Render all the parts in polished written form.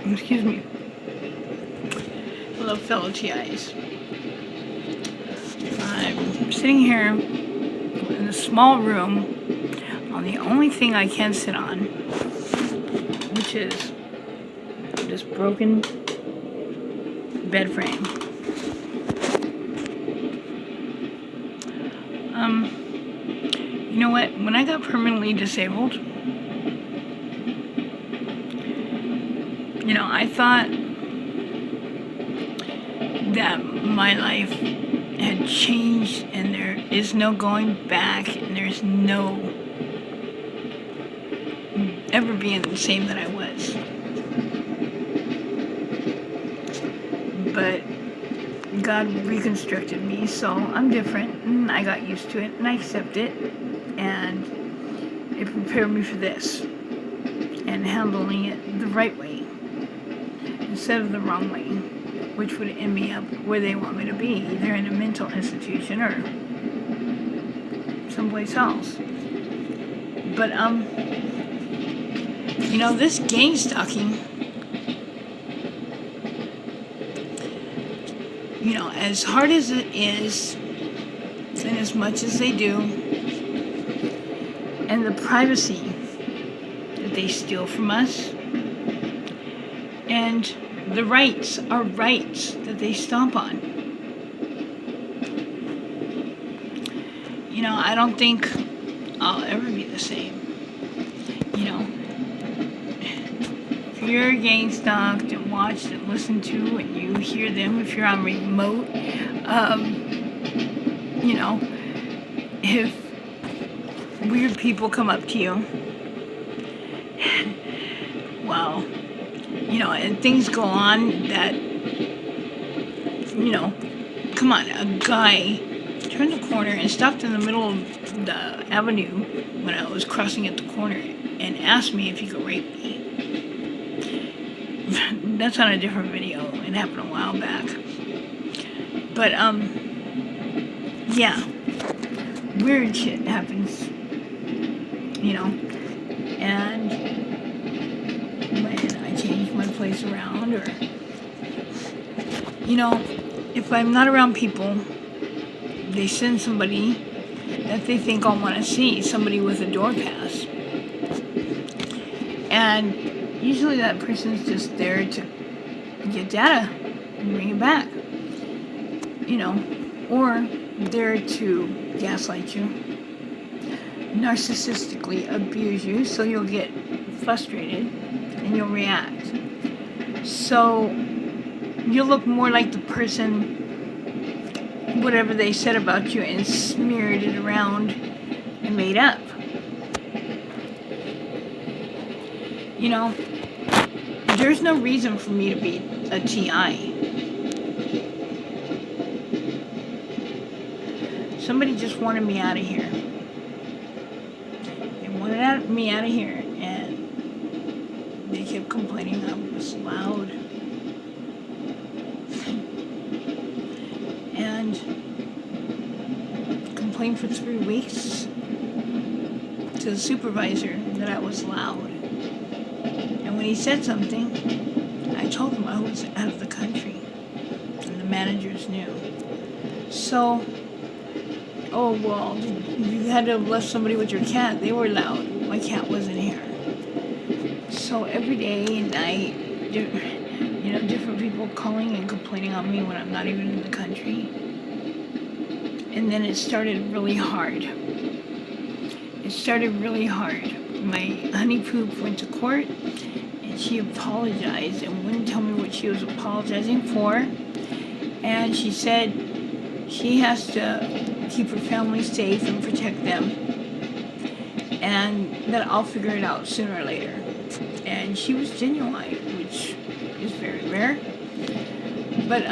Excuse me. Hello, fellow TIs. I'm sitting here in a small room on the only thing I can sit on, which is this broken bed frame. You know what? When I got permanently disabled, I thought that my life had changed and there is no going back and there's no ever being the same that I was. But God reconstructed me, so I'm different, and I got used to it, and I accept it, and it prepared me for this, and handling it the right way, instead of the wrong way, which would end me up where they want me to be, either in a mental institution or someplace else. But, this gang stalking, as hard as it is, and as much as they do, and the privacy that they steal from us, and the rights, our rights that they stomp on. I don't think I'll ever be the same. If you're gang stalked and watched and listened to and you hear them, if you're on remote, if weird people come up to you, well, and things go on that, come on, a guy turned the corner and stopped in the middle of the avenue when I was crossing at the corner and asked me if he could rape me. That's on a different video. It happened a while back. But, yeah. Weird shit happens. And when I change my place around, or, if I'm not around people, they send somebody that they think I'll want to see, somebody with a door pass. And usually that person's just there to get data and bring it back. Or there to gaslight you, narcissistically abuse you, so you'll get frustrated and you'll react. So you'll look more like the person, whatever they said about you, and smeared it around and made up. There's no reason for me to be a TI. Somebody just wanted me out of here. They wanted me out of here, and they kept complaining I was loud. And complained for 3 weeks to the supervisor that I was loud. And when he said something, I told him I was out of the country, and the managers knew. So, you had to have left somebody with your cat. They were loud. My cat wasn't here. So every day and night, different people calling and complaining on me when I'm not even in the country. And then it started really hard. My honey poop went to court, and she apologized and wouldn't tell me what she was apologizing for. And she said she has to keep her family safe and protect them, and that I'll figure it out sooner or later. And she was genuine, which is very rare. But,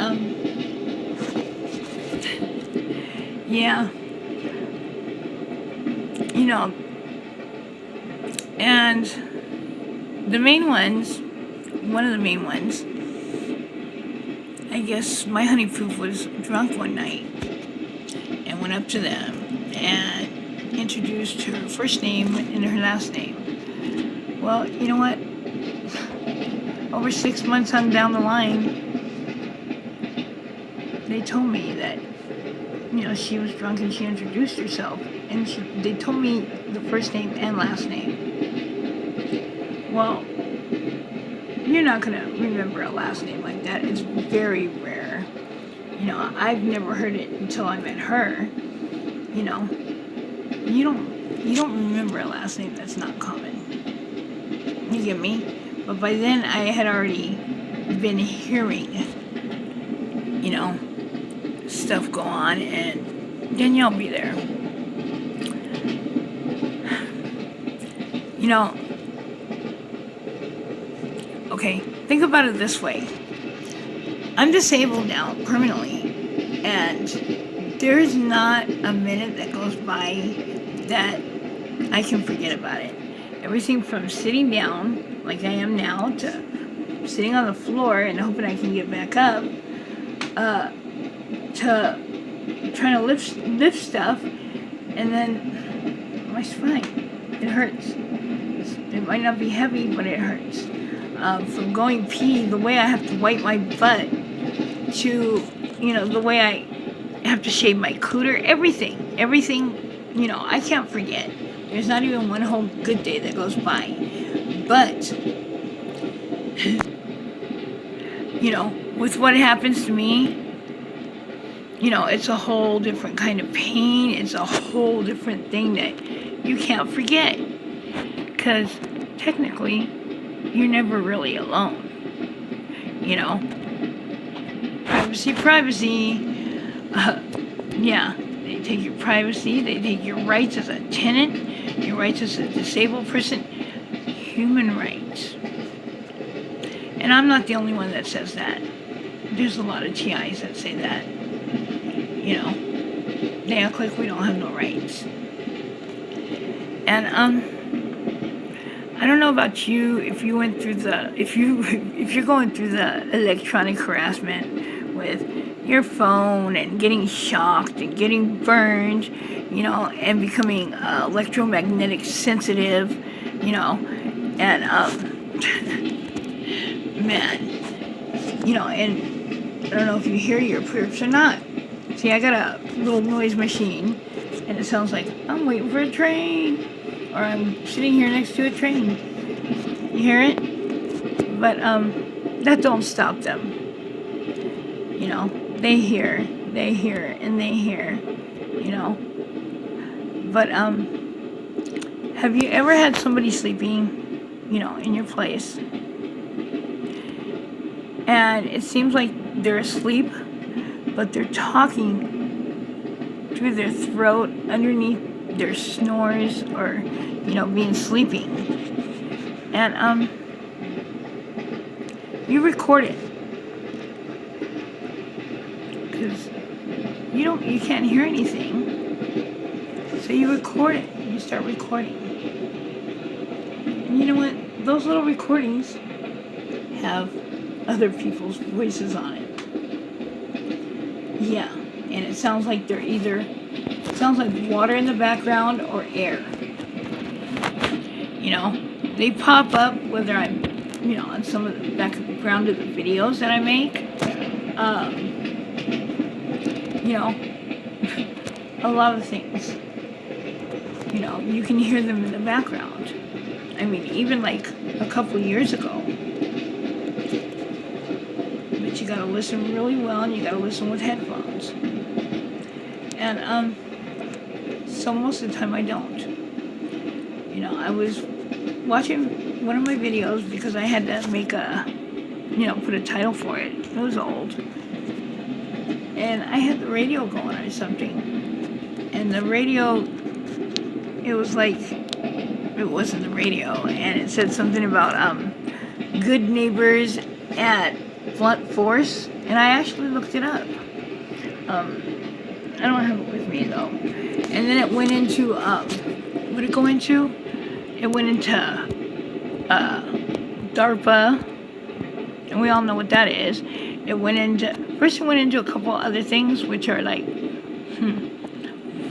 yeah. And one of the main ones, I guess my honey poop was drunk one night and went up to them and introduced her first name and her last name. Well, you know what? over 6 months on down the line, they told me that, she was drunk and she introduced herself. And they told me the first name and last name. Well, you're not going to remember a last name like that. It's very rare. I've never heard it until I met her. You don't remember a last name that's not common. You get me? But by then I had already been hearing, stuff go on, and Danielle be there. Okay, think about it this way. I'm disabled now, permanently, and there's not a minute that goes by that I can forget about it. Everything from sitting down, like I am now, to sitting on the floor and hoping I can get back up, to trying to lift stuff, and then my spine, it hurts. It might not be heavy, but it hurts. From going pee, the way I have to wipe my butt, to, the way I have to shave my cooter, everything, I can't forget. There's not even one whole good day that goes by. But, with what happens to me, it's a whole different kind of pain. It's a whole different thing that you can't forget. Because technically, you're never really alone. Privacy. Yeah, they take your privacy, they take your rights as a tenant, your rights as a disabled person, human rights. And I'm not the only one that says that. There's a lot of TIs that say that. They act like we don't have no rights. And I don't know about you, if you're going through the electronic harassment with your phone and getting shocked and getting burned, and becoming electromagnetic sensitive, and man, and I don't know if you hear your perps or not. See, I got a little noise machine, and it sounds like I'm waiting for a train, or I'm sitting here next to a train. You hear it? But that don't stop them. They hear, and they hear. But have you ever had somebody sleeping, in your place, and it seems like they're asleep, but they're talking through their throat, underneath their snores, or, being sleeping. And, you record it. Because you can't hear anything. So you record it. You start recording. And you know what? Those little recordings have other people's voices on it. Yeah, and it sounds like it sounds like water in the background or air. They pop up whether I'm, on some of the background of the videos that I make. A lot of things. You can hear them in the background. I mean, even like a couple years ago. But you gotta listen really well, and you gotta listen with headphones. And so most of the time I don't. I was watching one of my videos because I had to make put a title for it. It was old. And I had the radio going or something. And the radio, it was like, it wasn't the radio. And it said something about good neighbors at Blunt Force. And I actually looked it up. I don't have it with me though. And then it went into, what did it go into? It went into DARPA, and we all know what that is. First it went into a couple other things, which are like,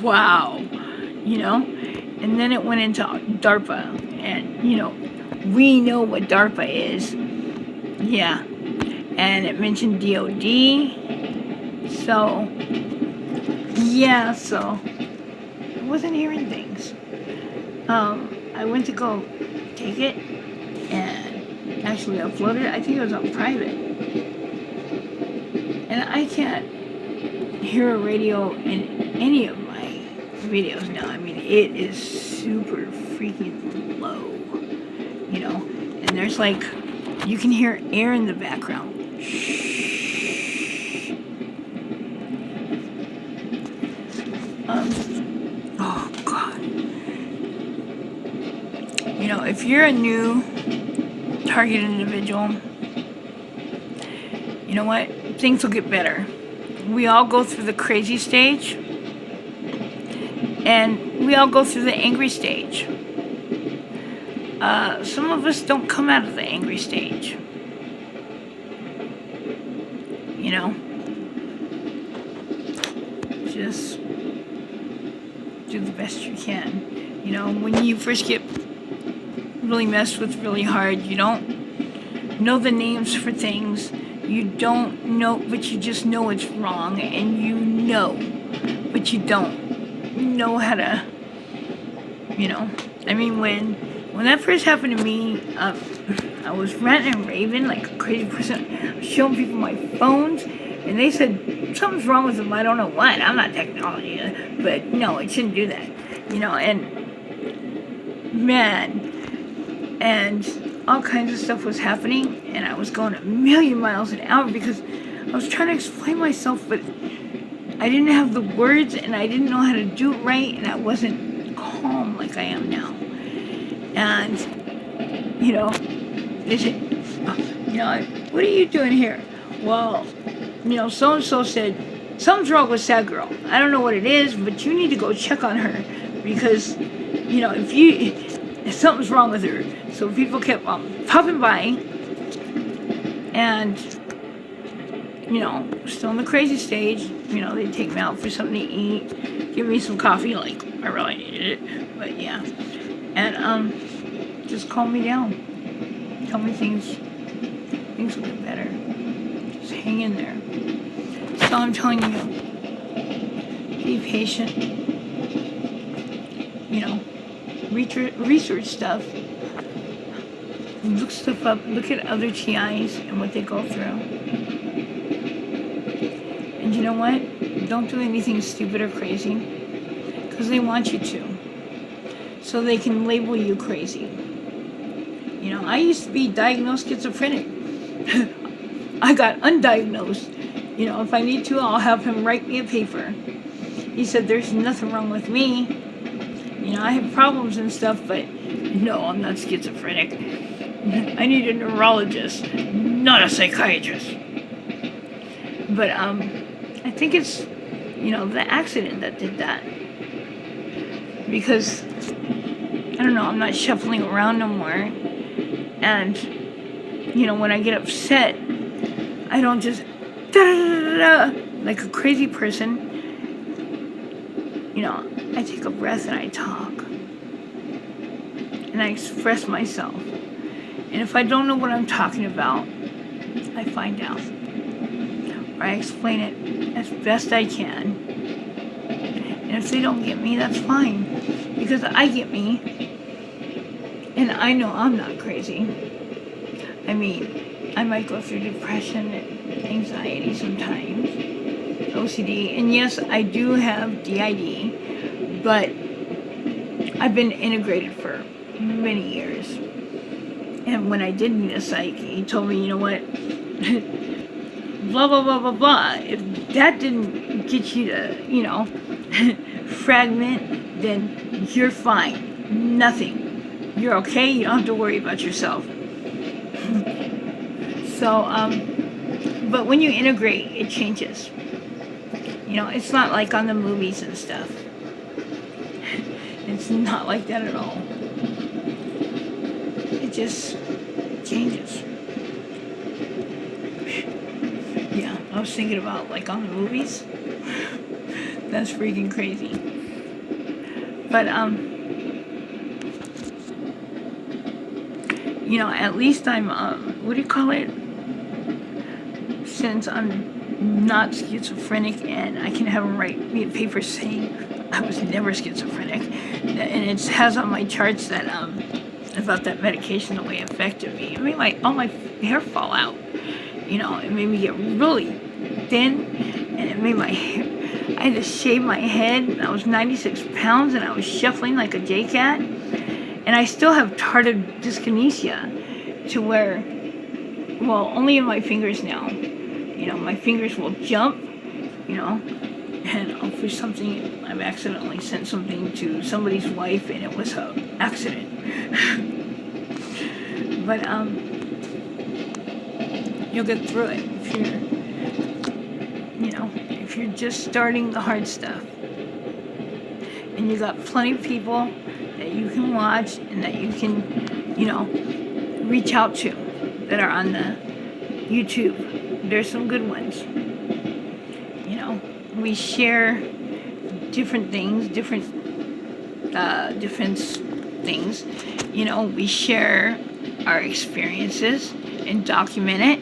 wow, and then it went into DARPA, and, we know what DARPA is. Yeah. And it mentioned DOD. So, yeah, so I wasn't hearing things. I went to go take it and actually upload it. I think it was on private. And I can't hear a radio in any of my videos now. I mean, it is super freaking low, you know? And there's like, you can hear air in the background. Oh, God. You know, if you're a new target individual, you know what? Things will get better. We all go through the crazy stage, and we all go through the angry stage. Some of us don't come out of the angry stage. You know? Just do the best you can. You know, when you first get really messed with really hard, you don't know the names for things. You don't know, but you just know it's wrong, and you know, but you don't know how to, you know. I mean, when that first happened to me, I was ranting and raving like a crazy person. I was showing people my phones, and they said something's wrong with them. I don't know what. I'm not technology, but no, it shouldn't do that, you know. And man, and all kinds of stuff was happening, and I was going a million miles an hour because I was trying to explain myself, but I didn't have the words, and I didn't know how to do it right, and I wasn't calm like I am now. And you know, they said, you know, what are you doing here? Well, you know, so and so said something's wrong with Sad Girl. I don't know what it is, but you need to go check on her because, you know, if something's wrong with her. So people kept popping by, and you know, still in the crazy stage. You know, they'd take me out for something to eat, give me some coffee, like I really needed it, but yeah, and just calm me down, tell me things will get better. Just hang in there. So I'm telling you, be patient. You know, research stuff. Look stuff up. Look at other TIs and what they go through. And you know what? Don't do anything stupid or crazy because they want you to. So they can label you crazy. You know, I used to be diagnosed schizophrenic. I got undiagnosed. You know, if I need to, I'll have him write me a paper. He said there's nothing wrong with me. You know, I have problems and stuff, but no, I'm not schizophrenic. I need a neurologist, not a psychiatrist. But I think it's, you know, the accident that did that. Because, I don't know, I'm not shuffling around no more. And, you know, when I get upset, I don't just da-da-da-da-da, like a crazy person. You know, I take a breath and I talk. And I express myself. And if I don't know what I'm talking about, I find out. Or I explain it as best I can. And if they don't get me, that's fine. Because I get me. And I know I'm not crazy. I mean, I might go through depression and anxiety sometimes. OCD. And yes, I do have DID. But I've been integrated for many years. And when I did meet a psych, he told me, you know what, blah, blah, blah, blah, blah. If that didn't get you to, you know, fragment, then you're fine. Nothing. You're okay. You don't have to worry about yourself. So, but when you integrate, it changes. You know, it's not like on the movies and stuff. It's not like that at all. It just changes. Yeah, I was thinking about like on the movies. That's freaking crazy. But you know, at least I'm what do you call it? since I'm not schizophrenic, and I can have them write me a paper saying I was never schizophrenic, and it has on my charts that about that medication, the way it affected me. It made all my hair fall out. It made me get really thin, and it made my hair. I had to shave my head, and I was 96 pounds, and I was shuffling like a J-cat. And I still have tardive dyskinesia, to where, well, only in my fingers now. My fingers will jump, and I'll push something. I've accidentally sent something to somebody's wife, and it was an accident. But you'll get through it if you're just starting the hard stuff. And you got plenty of people that you can watch and that you can, reach out to that are on the YouTube. There's some good ones. We share different things, different things. We share our experiences and document it.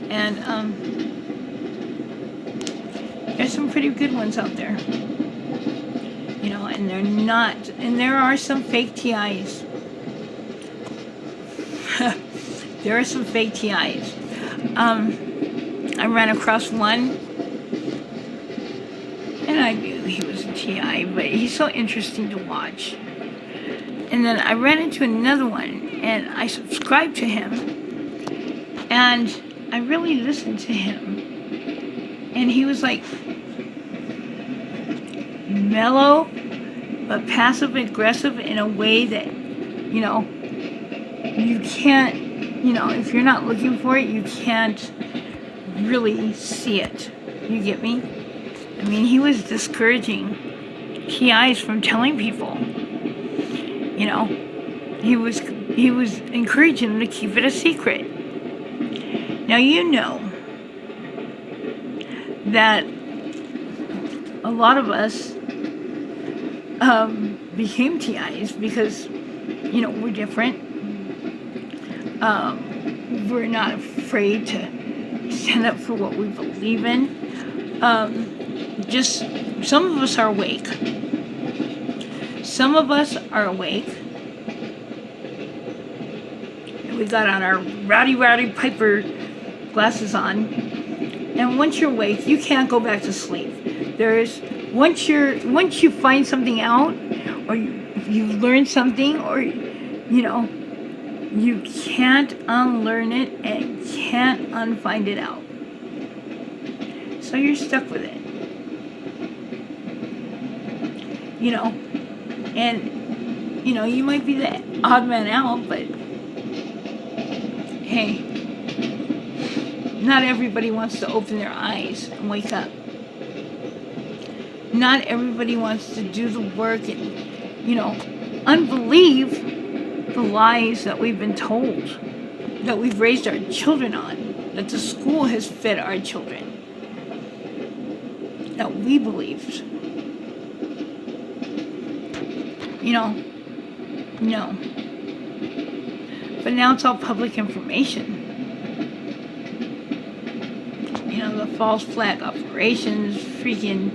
And there's some pretty good ones out there. And they're not, and there are some fake TIs. There are some fake TIs. I ran across one, and I knew he was a TI, but he's so interesting to watch. And then I ran into another one, and I subscribed to him, and I really listened to him. And he was like mellow, but passive aggressive in a way that, you can't, if you're not looking for it, you can't really see it. You get me? I mean, he was discouraging TIs from telling people. He was encouraging them to keep it a secret. Now, that a lot of us became TIs because, we're different. We're not afraid to stand up for what we believe in. Just some of us are awake. Some of us are awake. We got on our Rowdy Piper glasses on. And once you're awake, you can't go back to sleep. Once you find something out, or you've learned something, or you can't unlearn it and can't unfind it out. So you're stuck with it. And you might be the odd man out, but hey, not everybody wants to open their eyes and wake up. Not everybody wants to do the work and, unbelieve the lies that we've been told, that we've raised our children on, that the school has fed our children, that we believed. No. But now it's all public information. The false flag operations, freaking,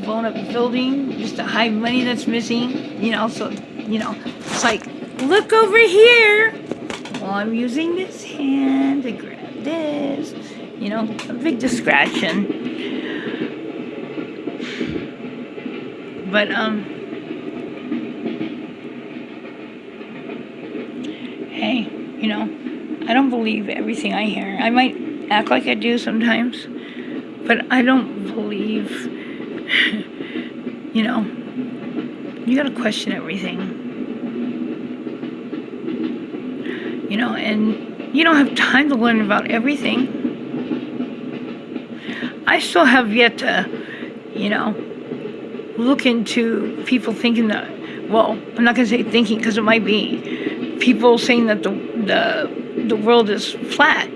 blown up building just to hide money that's missing. So, it's like, look over here. Well, I'm using this hand to grab this. A big distraction. But, hey, I don't believe everything I hear. I might act like I do sometimes, but I don't believe, you gotta question everything. And you don't have time to learn about everything. I still have yet to, look into people thinking that, well, I'm not gonna say thinking, because it might be people saying that the world is flat.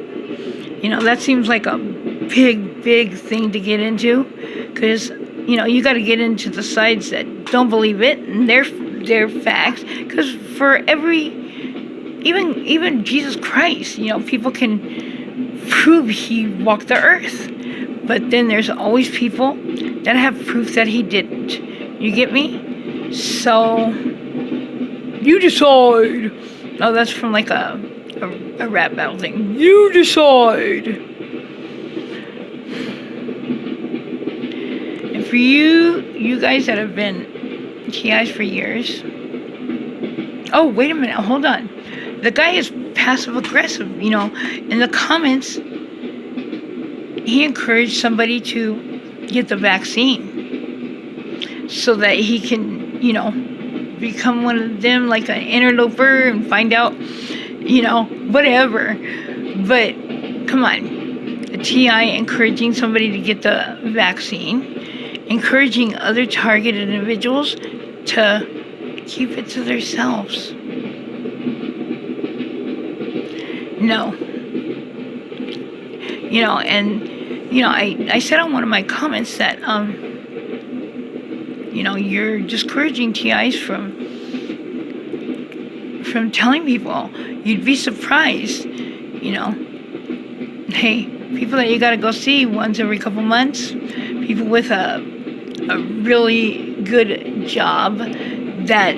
That seems like a big thing to get into, because you got to get into the sides that don't believe it, and they're facts. Because for every even Jesus Christ, people can prove he walked the earth. But then there's always people that have proof that he didn't. You get me? So, you decide. Oh, that's from like a rap battle thing. You decide. And for you guys that have been TIs for years. Oh, wait a minute. Hold on. The guy is passive aggressive. In the comments, he encouraged somebody to get the vaccine so that he can, become one of them, like an interloper, and find out, whatever. But come on, a TI encouraging somebody to get the vaccine, encouraging other targeted individuals to keep it to themselves. No. I said on one of my comments that, you're discouraging TIs from telling people. You'd be surprised, hey, people that you gotta go see once every couple months, people with a really good job that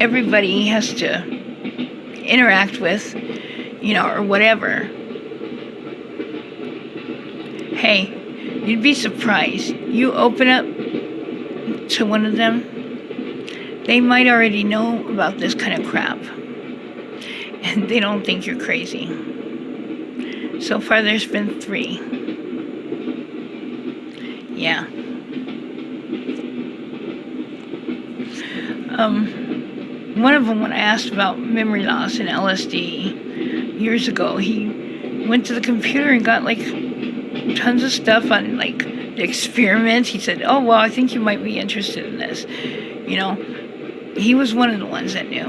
everybody has to interact with, or whatever. Hey, you'd be surprised. You open up to one of them, they might already know about this kind of crap. And they don't think you're crazy. So far, there's been 3. Yeah. One of them, when I asked about memory loss and LSD years ago, he went to the computer and got tons of stuff on the experiments. He said, oh, well, I think you might be interested in this. He was one of the ones that knew.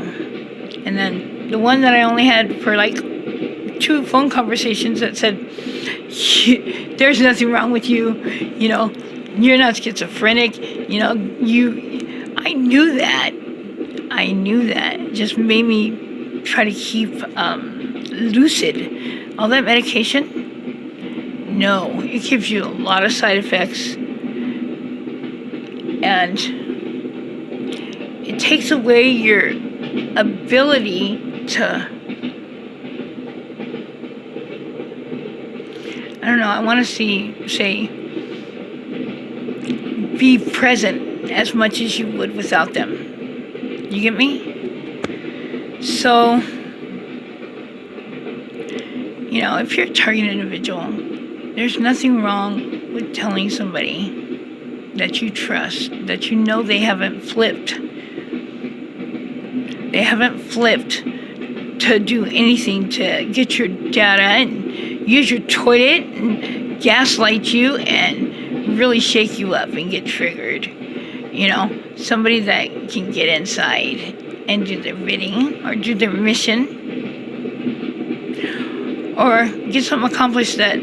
And then the one that I only had for 2 phone conversations that said, there's nothing wrong with you, you're not schizophrenic, I knew that. It just made me try to keep lucid. All that medication, no, it gives you a lot of side effects, and it takes away your ability to, I don't know, I want to say, be present as much as you would without them. You get me? So, if you're a targeted individual, there's nothing wrong with telling somebody that you trust, that they haven't flipped. They haven't flipped to do anything to get your data and use your toilet and gaslight you and really shake you up and get triggered. Somebody that can get inside and do their bidding or do their mission or get something accomplished that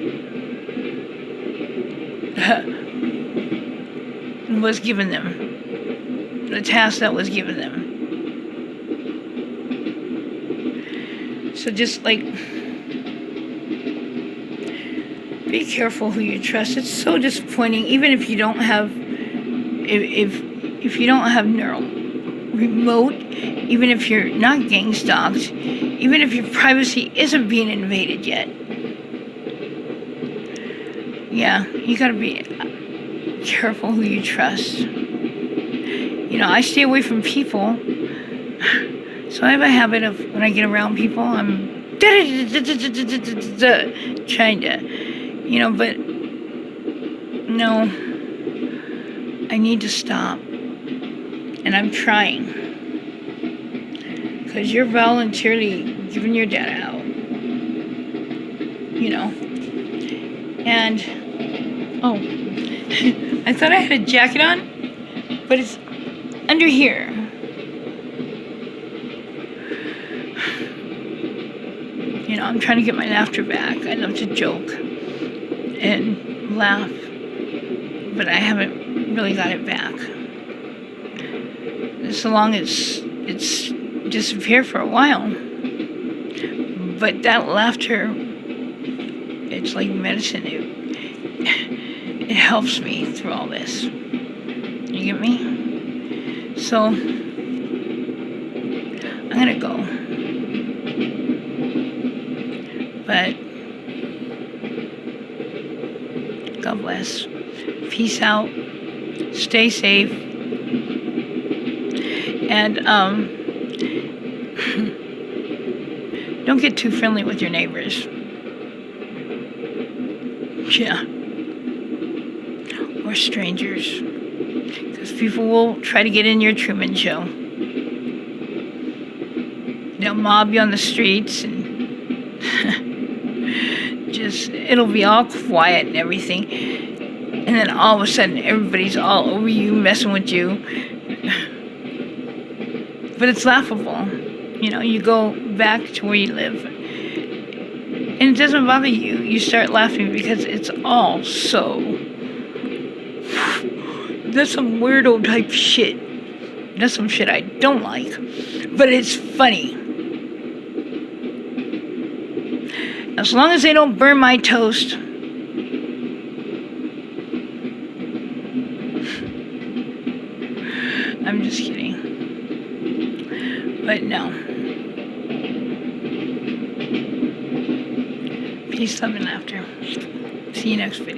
was given them, the task that was given them. So just be careful who you trust. It's so disappointing, even if you don't have, if you don't have neural remote, even if you're not gang stalked, even if your privacy isn't being invaded yet. Yeah, you gotta be careful who you trust. I stay away from people. So I have a habit of, when I get around people, I'm trying to, but no, I need to stop. And I'm trying. Because you're voluntarily giving your data out. And, oh, I thought I had a jacket on, but it's under here. I'm trying to get my laughter back. I love to joke and laugh, but I haven't really got it back. So long as it's disappeared for a while. But that laughter, it's like medicine. It helps me through all this. You get me? So, I'm gonna go. But, God bless. Peace out. Stay safe. And, don't get too friendly with your neighbors. Yeah. Or strangers. Because people will try to get in your Truman Show. They'll mob you on the streets and it'll be all quiet and everything. And then all of a sudden, everybody's all over you, messing with you. But it's laughable. You go back to where you live. And it doesn't bother you. You start laughing because it's all so... That's some weirdo type shit. That's some shit I don't like. But it's funny. As long as they don't burn my toast. I'm just kidding. But no. Peace, love, and laughter. See you next video.